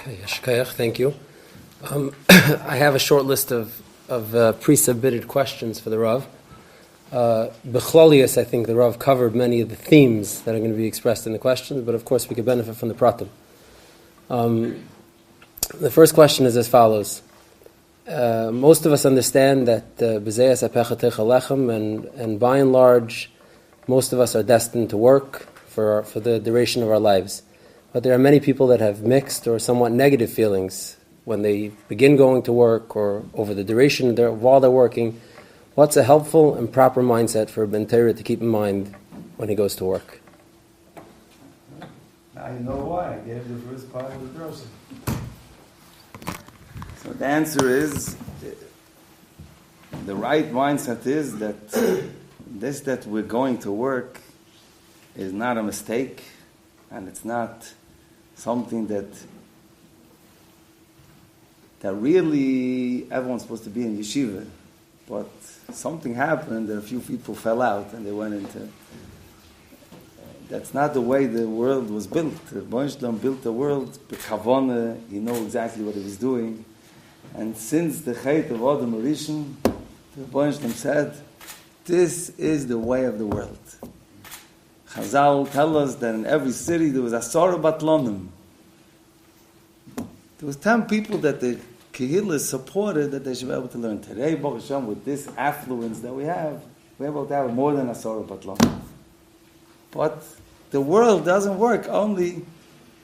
Okay, Yeshkayach, thank you. I have a short list of pre-submitted questions for the Rav. Bechlolius, I think the Rav covered many of the themes that are going to be expressed in the questions, but of course we could benefit from the pratim. The first question is as follows. Most of us understand that b'zeyas apecha techa lechem, and by and large, most of us are destined to work for the duration of our lives. But there are many people that have mixed or somewhat negative feelings when they begin going to work or over the duration while they're working. What's a helpful and proper mindset for a Ben Torah to keep in mind when he goes to work? Now you know why I gave the first part of the drosha. So the answer is, the right mindset is that that we're going to work is not a mistake, and it's not something that really everyone's supposed to be in yeshiva, but something happened that a few people fell out and they went into. That's not the way the world was built. The Rebbeinu Shalom built the world b'kavana. He knew exactly what he was doing, and since the Chait of Adam Rishon, the Rebbeinu Shalom said, "This is the way of the world." Chazal tell us that in every city there was Asara Batlonim. There was 10 people that the Kehillah supported that they should be able to learn. Today, Baruch Hashem, with this affluence that we have, we're able to have more than Asara Batlonim. But the world doesn't work only,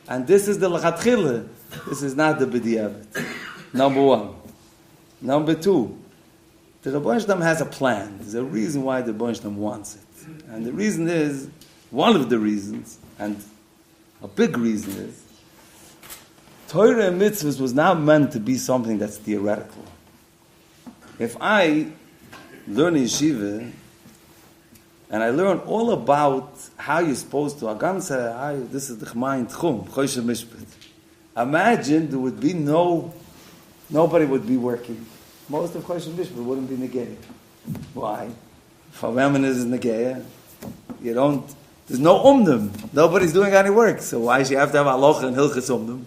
and this is the L'chatchila, this is not the B'diavad. Number one. Number two, the Rebbeinu Shalom has a plan. There's a reason why the Rebbeinu Shalom wants it. And the reason is, one of the reasons, and a big reason is, Torah and mitzvahs was not meant to be something that's theoretical. If I learn in yeshiva, and I learn all about how you're supposed to, this is the Ch'mayin Tchum, Choshe Mishpat. Imagine there would be nobody would be working. Most of Choshe Mishpat wouldn't be Negeya. Why? For women is Negeya. There's no umdum. Nobody's doing any work. So why should you have to have halacha and hilchas umdum?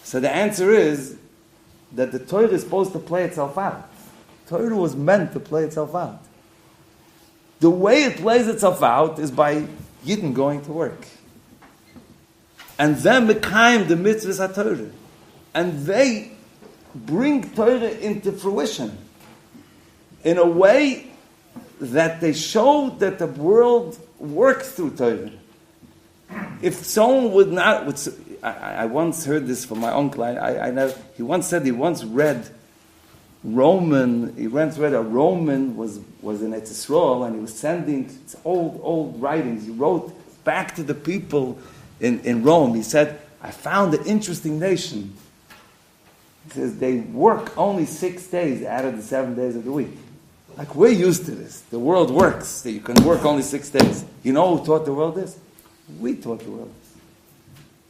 So the answer is that the Torah is supposed to play itself out. Torah was meant to play itself out. The way it plays itself out is by Yidden going to work. And then mekayim the mitzvahs HaTorah. And they bring Torah into fruition in a way that they show that the world works through Torah. If someone would not, I once heard this from my uncle. I know he once said he once read a Roman was in Eretz Yisrael, and he was sending old writings. He wrote back to the people in Rome. He said, "I found an interesting nation." He says they work only 6 days out of the 7 days of the week. Like, we're used to this. The world works. That you can work only 6 days. You know who taught the world this? We taught the world this.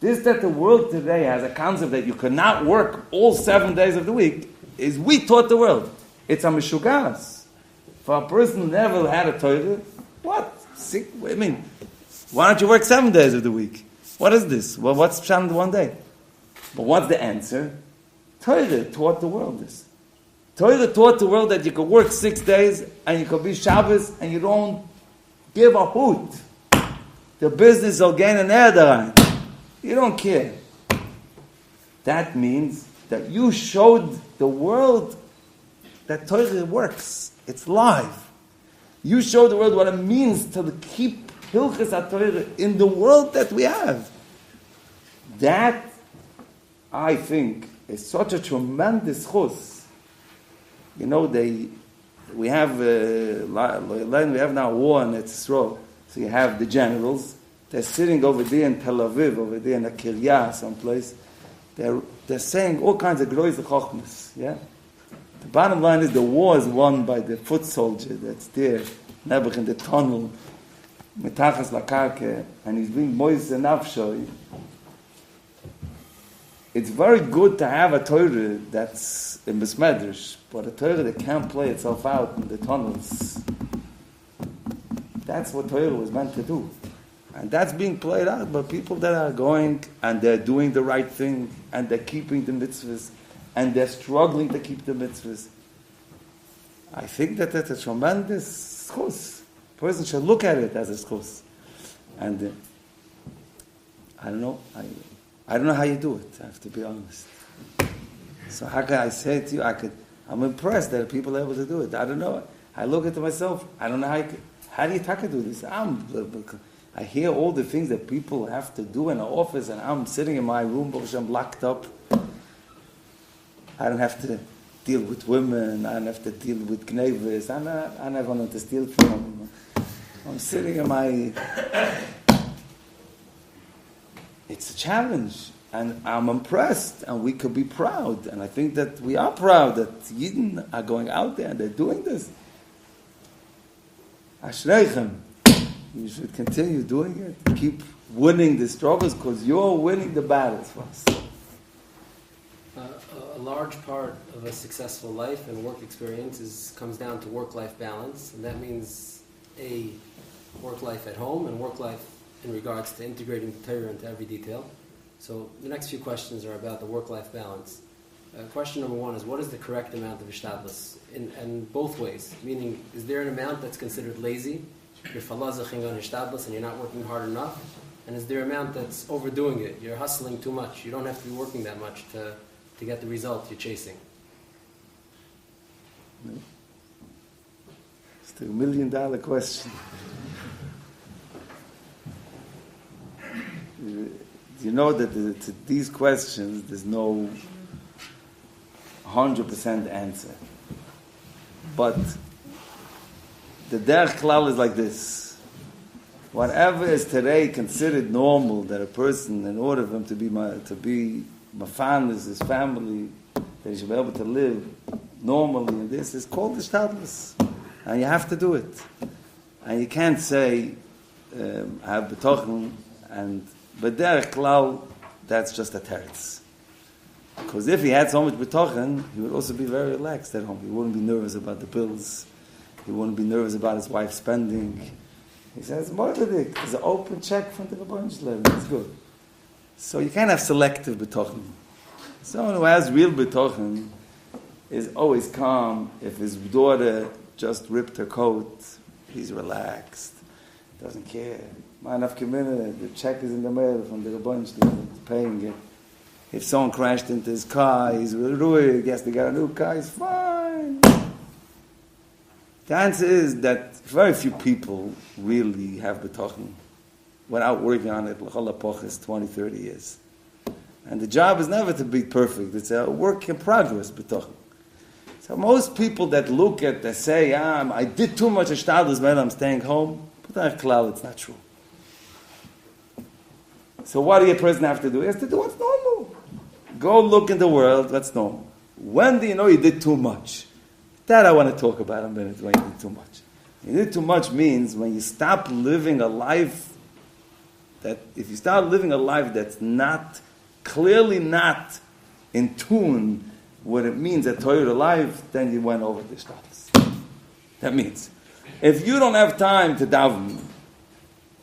This that the world today has a concept that you cannot work all 7 days of the week is we taught the world. It's a mishugas. For a person who never had a Torah, what? Why don't you work 7 days of the week? What is this? Well, what's Pshat 1 day? But what's the answer? Torah taught the world this. Torah taught the world that you could work 6 days and you could be Shabbos and you don't give a hoot. The business will gain an erdarein. You don't care. That means that you showed the world that Torah works. It's live. You showed the world what it means to keep Hilchas HaTorah in the world that we have. That, I think, is such a tremendous chus. We have now war in Eretz Yisrael. So you have the generals. They're sitting over there in Tel Aviv, over there in a Kiryah, someplace. They're saying all kinds of grois chochmas. Yeah. The bottom line is the war is won by the foot soldier that's there, Nebuch in the tunnel, metachas lakarke, and he's being moist and nafshoy. It's very good to have a Torah that's in Besmedrash, but a Torah that can't play itself out in the tunnels. That's what Torah was meant to do. And that's being played out by people that are going and they're doing the right thing and they're keeping the mitzvahs and they're struggling to keep the mitzvahs. I think that that's a tremendous schus. A person should look at it as a schus. And I don't know. I don't know how you do it, I have to be honest. So how can I say to you, I'm impressed that people are able to do it. I don't know. I look at myself, I don't know how do you do this? I hear all the things that people have to do in an office, and I'm sitting in my room, I'm locked up. I don't have to deal with women, I don't have to deal with gnevis, I'm not going to steal from them. I'm sitting in my... It's a challenge, and I'm impressed, and we could be proud, and I think that we are proud that Yidden are going out there and they're doing this. Ashreichem, you should continue doing it. Keep winning the struggles because you're winning the battles for us. A large part of a successful life and work experience comes down to work-life balance, and that means a work life at home and work life in regards to integrating the Torah into every detail. So the next few questions are about the work-life balance. Question number one is, what is the correct amount of ishtadlus? In both ways, meaning, is there an amount that's considered lazy? You're falazaching on ishtadlus and you're not working hard enough? And is there an amount that's overdoing it? You're hustling too much. You don't have to be working that much to get the result you're chasing. No. It's the $1 million question. You know that to these questions there's no 100% answer. But the derech klal is like this. Whatever is today considered normal, that a person, in order for him to be mafanis, his family, that he should be able to live normally, and this is called ishtadlus. And you have to do it. And you can't say, I have betochen, but derech klal, that's just a teretz. Because if he had so much betochen, he would also be very relaxed at home. He wouldn't be nervous about the bills. He wouldn't be nervous about his wife spending. He says, Mordedik, there's an open check from the Rebbeinu Shalom. It's good. So you can't have selective betochen. Someone who has real betochen is always calm. If his daughter just ripped her coat, he's relaxed. Doesn't care. The check is in the mail from the Rebbeinu Shalom. He's paying it. If someone crashed into his car, he's ruined, he has to get a new car, he's fine. The answer is that very few people really have betochen without working on it, l'chol ha'poches, 20, 30 years. And the job is never to be perfect. It's a work in progress, betochen. So most people that look at, they say, I did too much ishtadlus, man, I'm staying home. But that's klal, it's not true. So what do a person have to do? He has to do what's normal. Go look in the world, what's normal. When do you know you did too much? That I want to talk about in a minute, when you did too much. You did too much means when you stop living a life if you start living a life that's not, clearly not in tune what it means a Torah life, then you went over the status. That means, if you don't have time to daven,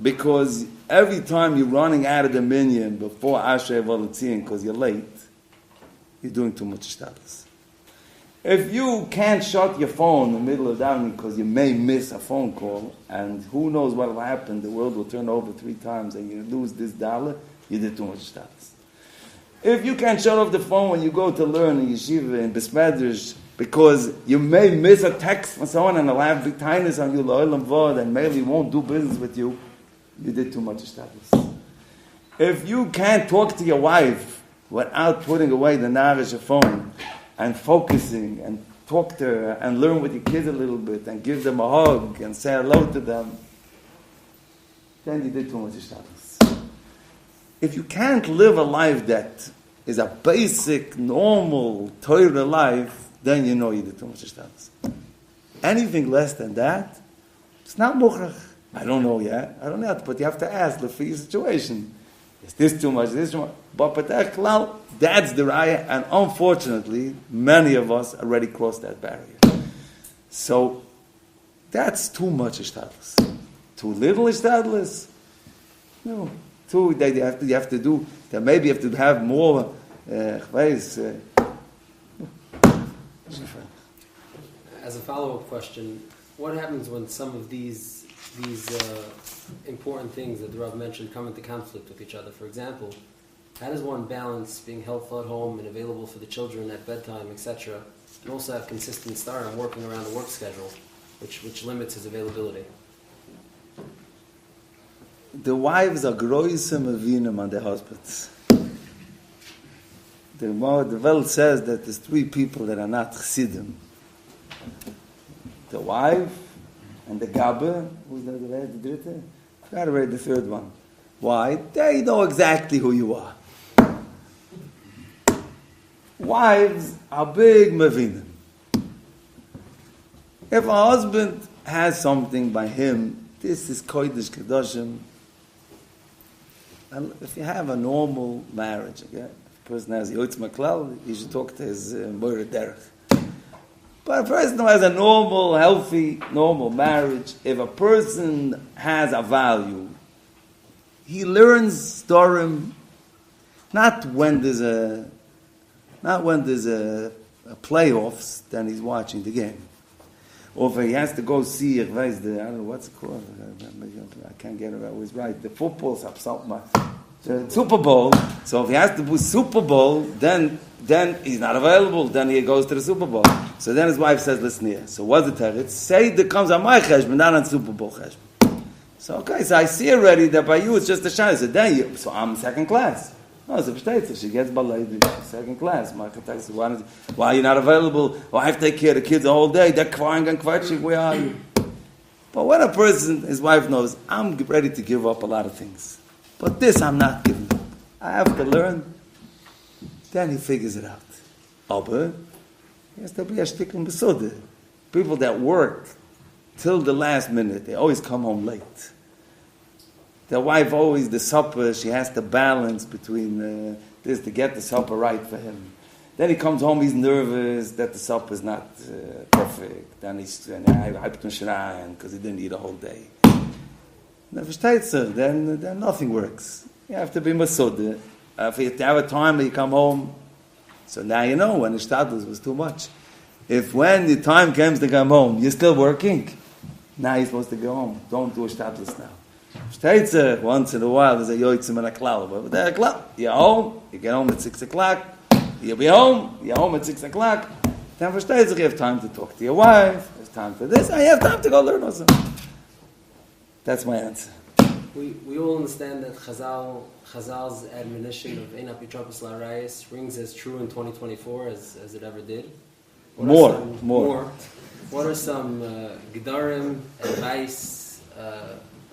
because every time you're running out of the minyan before Asher Volitzin because you're late, you're doing too much status. If you can't shut your phone in the middle of davening because you may miss a phone call, and who knows what will happen, the world will turn over 3 times and you lose this dollar, you did too much status. If you can't shut off the phone when you go to learn in yeshiva and besmedrash because you may miss a text from someone and they'll have big tightness on you, la'olam vod, and maybe won't do business with you, you did too much status. If you can't talk to your wife without putting away the narish phone and focusing and talk to her and learn with your kids a little bit and give them a hug and say hello to them, then you did too much status. If you can't live a life that is a basic, normal Torah life, then you know you did too much status. Anything less than that, it's not mukhrach. I don't know yet. I don't know, but you have to ask, look for your situation. Is this too much? Is this too much? But that's the raya, and unfortunately, many of us already crossed that barrier. So, that's too much ishtadlus. Too little ishtadlus. No. Two, that you have to do, that maybe you have to have more, As a follow-up question, what happens when some of these important things that the Rav mentioned come into conflict with each other? For example, how does one balance being helpful at home and available for the children at bedtime, etc., and also have consistent start on working around the work schedule, which limits his availability? The wives are groisem avinim on their husbands. The Welt says that there's three people that are not chassidim. The wife and the Gabe, who's the dritte? I gotta read the third one. Why? They know exactly who you are. Wives are big mavinim. If a husband has something by him, this is kodesh kedoshim. And if you have a normal marriage, okay, if a person has yotz maklal, he should talk to his moira derech. But a person who has a normal, healthy, normal marriage, if a person has a value, he learns Dorim not when there's a playoffs, then he's watching the game. Or if he has to go see, I don't know what's it called, I can't get it always right, the football's up something, the Super Bowl, so if he has to do Super Bowl, then he's not available, then he goes to the Super Bowl. So then his wife says, listen here, so what's the teretz? Say that comes on my cheshbon, not on Super Bowl cheshbon. So okay, so I see already that by you it's just a shine. So I'm second class. No, so she gets balay second class. Why are you not available? Well, I have to take care of the kids the whole day. They're crying and quetching. Where are you? But when a person, his wife knows, I'm ready to give up a lot of things. But this I'm not giving up. I have to learn. Then he figures it out. Aber, he has to be a shtickl besude. People that work till the last minute, they always come home late. The wife always, the supper, she has to balance between this to get the supper right for him. Then he comes home, he's nervous that the supper is not perfect. Then he's because he didn't eat a whole day. Then nothing works. You have to be masud. If you have a time when you come home, so now you know when the shtadlus was too much. If when the time comes to come home, you're still working, now you're supposed to go home. Don't do a shtadlus now. Once in a while, there's a yoitzim and a klal. But you're home, you get home at 6 o'clock, you'll be home, you're home at 6 o'clock. Then you have time to talk to your wife, there's time for this, and you have time to go learn also. That's my answer. We all understand that Chazal's admonition of Ein Apitropos La'arayis rings as true in 2024 as it ever did. More. What are some gedarim, advice,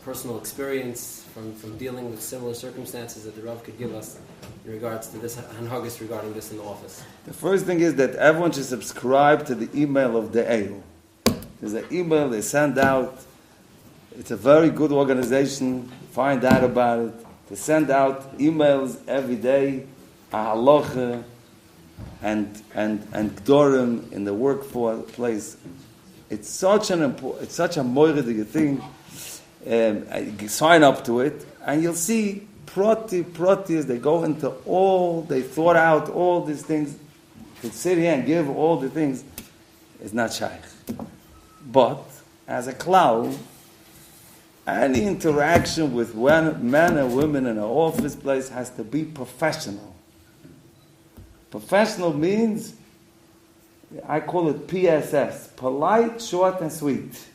personal experience from dealing with similar circumstances that the Rav could give us in regards to this hanhagas regarding this in the office? The first thing is that everyone should subscribe to the email of the Eil. There's an email they send out. It's a very good organization. Find out about it. They send out emails every day, a halacha and gdorim in the workplace. It's such a moiridige thing. Sign up to it, and you'll see proti as they go into they thought out all these things. To sit here and give all the things is not shaykh. But as a klal, any interaction with men and women in an office place has to be professional. Professional means, I call it PSS, polite, short, and sweet.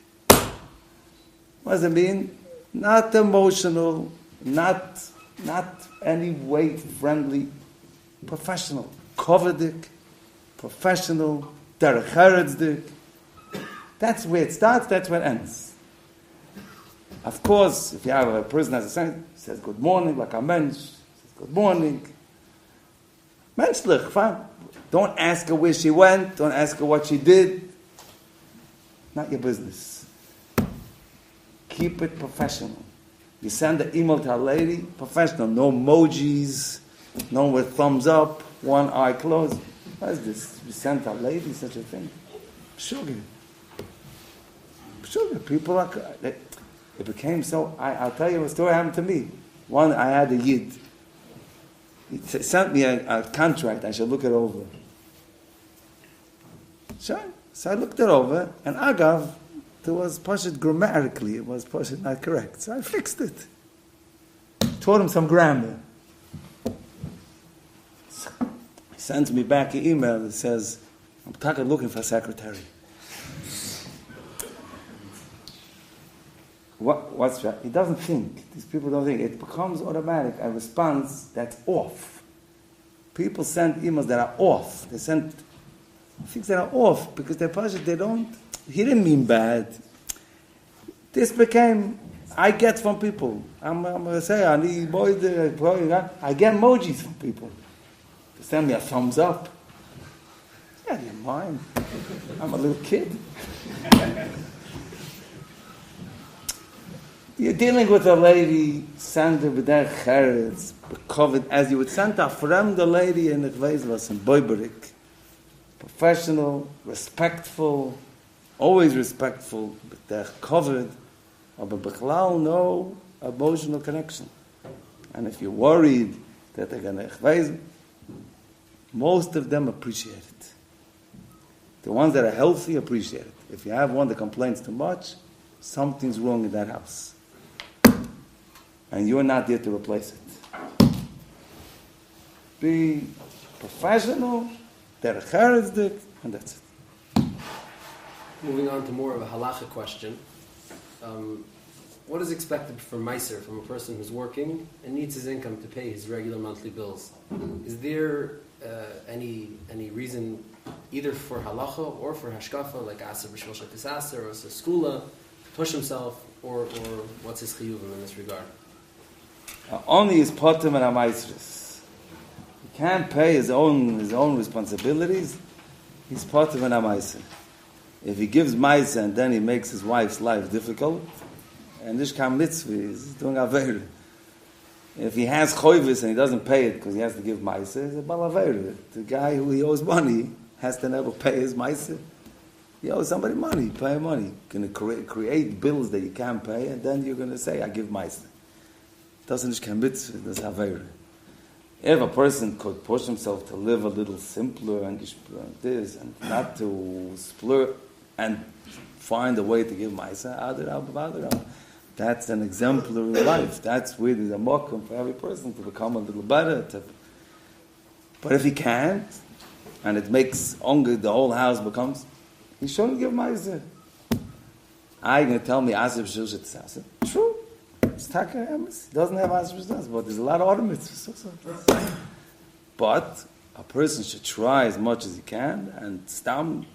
What does it mean? Not emotional, not any way friendly, professional. Kovadik, professional, derecheretzdik. That's where it starts, that's where it ends. Of course, if you have a person as a saint, says good morning, like a mensch, says good morning. Menschlich, fine. Don't ask her where she went, don't ask her what she did. Not your business. Keep it professional. You send an email to a lady, professional. No emojis, no with thumbs up, one eye closed. What is this? You send a lady such a thing? Sugar. People are... It became so... I'll tell you a story happened to me. I had a Yid. He sent me a contract. I should look it over. Sure. So I looked it over, and Agav, it was Pashut grammatically, it was Pashut not correct. So I fixed it. Taught him some grammar. So he sends me back an email that says, I'm looking for a secretary. What's that? He doesn't think. These people don't think. It becomes automatic, a response that's off. People send emails that are off. They send things that are off because they're Pashut, they don't. He didn't mean bad. This became, I get from people. I'm going to say, I get emojis from people. They send me a thumbs up. Yeah, you mind. I'm a little kid. You're dealing with a lady, send her with their cheretz, covered, as you would send a fremde lady in the Gweiswas in Boiberik. Professional, respectful, always respectful, but they're covered, but bechlal no emotional connection. And if you're worried that they're going to most of them appreciate it. The ones that are healthy appreciate it. If you have one that complains too much, something's wrong in that house. And you're not there to replace it. Be professional, derech, and that's it. Moving on to more of a halacha question. What is expected from Meiser, from a person who's working and needs his income to pay his regular monthly bills? Is there any reason, either for halacha or for hashkafa, like Aser b'shvil shetis Aser or Aser skula, to push himself, or what's his chiyuvim in this regard? Only his potem and amaisris. He can't pay his own responsibilities. He's potem and amaiser. If he gives maiser and then he makes his wife's life difficult, and this kam mitzvah, he's doing aveir. If he has choivis and he doesn't pay it because he has to give maiser, he's a bal aveir. The guy who he owes money has to never pay his maiser. You owe somebody money, pay him money. You're going to create bills that you can't pay, and then you're going to say, I give maiser. Doesn't just come mitzvah, that's aveir. If a person could push himself to live a little simpler and this, and not to splurge and find a way to give ma'aseh, that's an exemplary life. That's really the mokum for every person to become a little better. But if he can't, and it makes the whole house becomes, he shouldn't give ma'aseh. Are you going to tell me aseh b'shil shetisaseh? True. It's taka emes. He doesn't have aseh b'shil, but there's a lot of other mitzvahs. But a person should try as much as he can, and stam.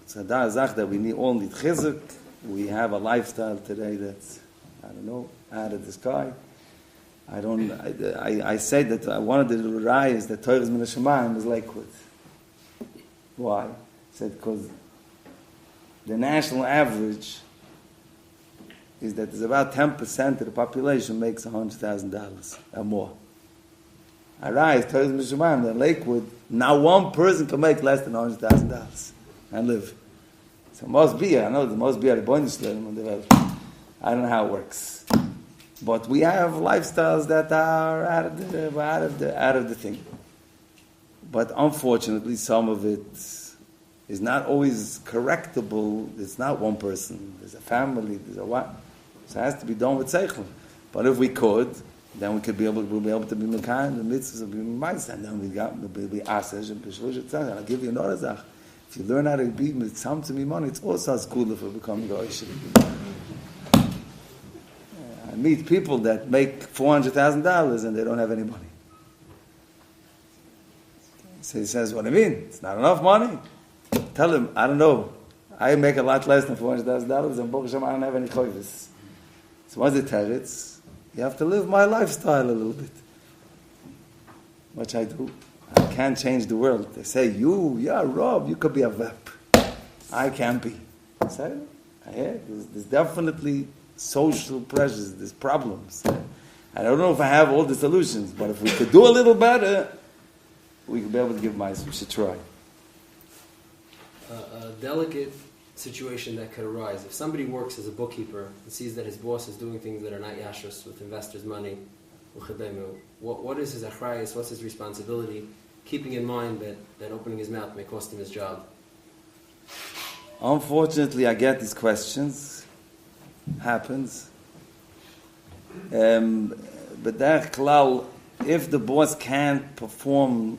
It's a da'azach that we all need chizuk. We have a lifestyle today that's, I don't know, out of the sky. I say that one of the rayas that Torah's min hashamayim is Lakewood. Why? I said because the national average is that there's about 10% of the population makes $100,000 or more. I rise, Torah's min hashamayim, that Lakewood, now one person can make less than $100,000 and live. So must be, I know there must be a bonus level. I don't know how it works. But we have lifestyles that are out of the thing. But unfortunately, some of it is not always correctable. It's not one person. There's a family. There's a what. So it has to be done with seichel. But if we could, then we'll be able to be mekan, the mitzvahs will be ma'aseh, and then we'll be asej and b'shlush etzah. I'll give you another zach. If you learn how to be with some to me money, it's also a school for becoming a oishim. I meet people that make $400,000 and they don't have any money. So he says, what do you mean? It's not enough money. Tell him, I don't know. I make a lot less than $400,000 and Baruch Hashem, I don't have any choivis. So what's the teretz? You have to live my lifestyle a little bit. Which I do. I can't change the world. They say, Rob, you could be a vep. I can't be. I say, there's definitely social pressures, there's problems. I don't know if I have all the solutions, but if we could do a little better, we could be able to give mice. We should try. A delicate situation that could arise. If somebody works as a bookkeeper and sees that his boss is doing things that are not yashrus with investors' money, What is his achrayus? What's his responsibility? Keeping in mind that opening his mouth may cost him his job. Unfortunately, I get these questions. Happens. But that klal, if the boss can't perform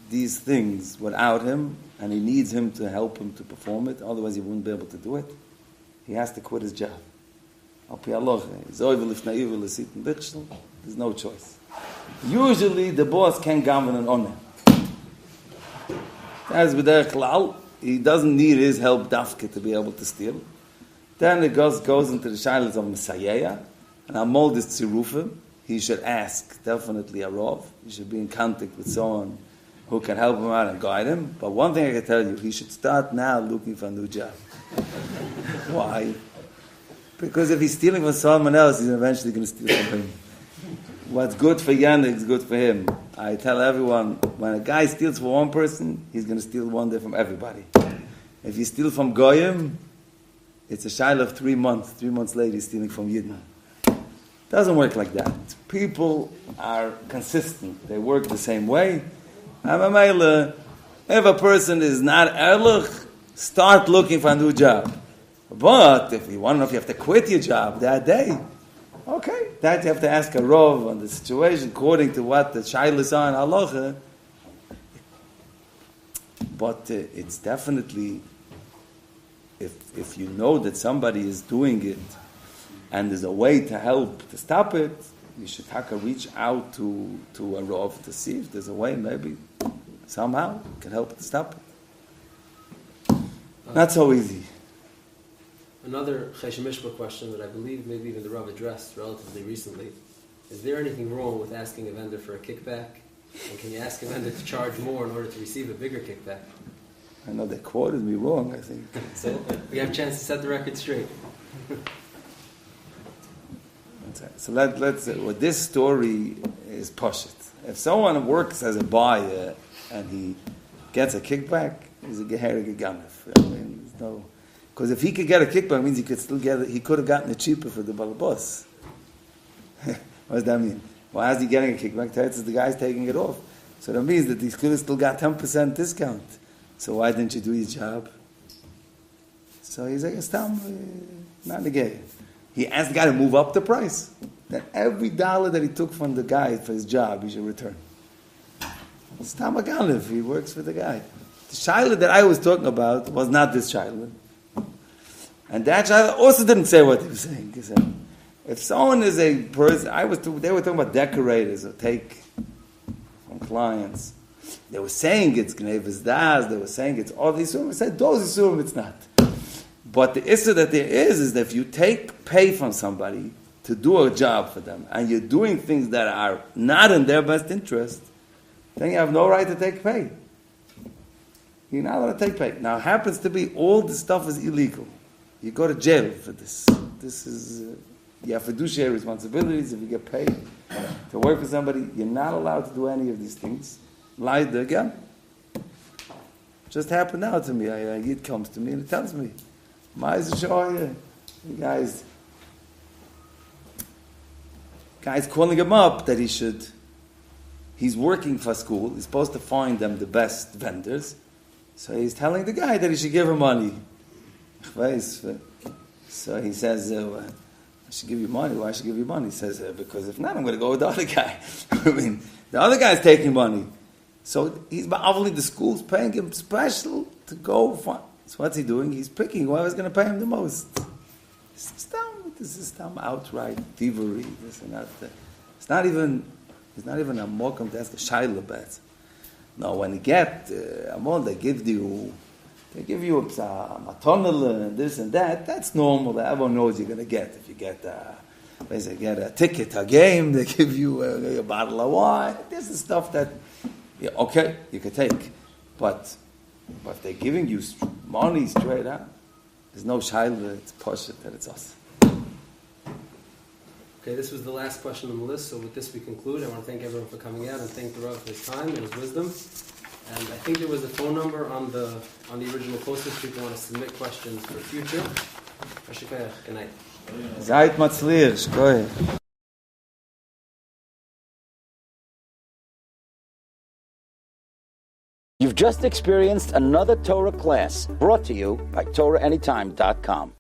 these things without him, and he needs him to help him to perform it, otherwise he wouldn't be able to do it, he has to quit his job. There's no choice. Usually the boss can't govern an honor. As with their klal, he doesn't need his help dafke to be able to steal. Then it goes into the shilas of Messiah, and Amol is tzirufim. He should ask, definitely a Rav. He should be in contact with someone who can help him out and guide him. But one thing I can tell you, he should start now looking for a new job. Why? Because if he's stealing from someone else, he's eventually going to steal from him. What's good for Yannick is good for him. I tell everyone, when a guy steals from one person, he's going to steal one day from everybody. If you steal from Goyim, it's a shaila of 3 months. 3 months later, he's stealing from Yidna. Doesn't work like that. People are consistent. They work the same way. If a person is not ehrlich, start looking for a new job. But if you want to know if you have to quit your job that day, okay, that you have to ask a Rav on the situation according to what the shaylas are in halacha. But it's definitely, if you know that somebody is doing it and there's a way to help to stop it, you should reach out to a Rav to see if there's a way, maybe somehow can help to stop it. Not so easy. Another Chesed Mishpah question that I believe maybe even the Rav addressed relatively recently. Is there anything wrong with asking a vendor for a kickback? And can you ask a vendor to charge more in order to receive a bigger kickback? I know they quoted me wrong, I think. So we have a chance to set the record straight. So let's well, this story is pashut. If someone works as a buyer and he gets a kickback, he's a geherig ganef. I mean, there's no, because if he could get a kickback, it means he could still get it. He could have gotten it cheaper for the balabos. What does that mean? Why is he getting a kickback? That's the guy's taking it off. So that means that he could have still got 10% discount. So why didn't you do your job? So he's like, it's not the guy. He asked the guy to move up the price. Then every dollar that he took from the guy for his job, he should return. It's Tam Agalif. He works for the guy. The Shiloh that I was talking about was not this Shiloh. And that Shiloh also didn't say what he was saying. He said, if someone is a person, they were talking about decorators or take from clients. They were saying it's Gnevis Das, they were saying it's all these Isurim. I said, those Isurim, it's not. But the issue that there is that if you pay from somebody to do a job for them, and you're doing things that are not in their best interest, then you have no right to take pay. You're not allowed to take pay. Now, it happens to be all this stuff is illegal. You go to jail for this. This is, you have fiduciary responsibilities. If you get paid to work for somebody, you're not allowed to do any of these things. Lie again. Just happened now to me. A Yid comes to me and he tells me, guys calling him up that he's working for school, he's supposed to find them the best vendors, so he's telling the guy that he should give him money. So he says, I should give you money. Why should I give you money? He says, because if not, I'm going to go with the other guy. I mean, the other guy's taking money. So he's obviously the school's paying him special to go find. So what's he doing? He's picking whoever's going to pay him the most. This is outright thievery. This and that. It's not even a mokum to ask a shayla bet. No, when you get they give you a matonel and this and that. That's normal. Everyone knows you're going to get. If you get a ticket, a game, they give you a bottle of wine. This is stuff that, yeah, okay, you can take, but if they're giving you money straight out, there's no shayla. It's poshut that it's us. Okay, this was the last question on the list, so with this we conclude. I want to thank everyone for coming out and thank the Rav for his time and his wisdom. And I think there was a phone number on the original poster if people want to submit questions for future. Good night. Zayit Matzliach, go ahead. You've just experienced another Torah class brought to you by TorahAnytime.com.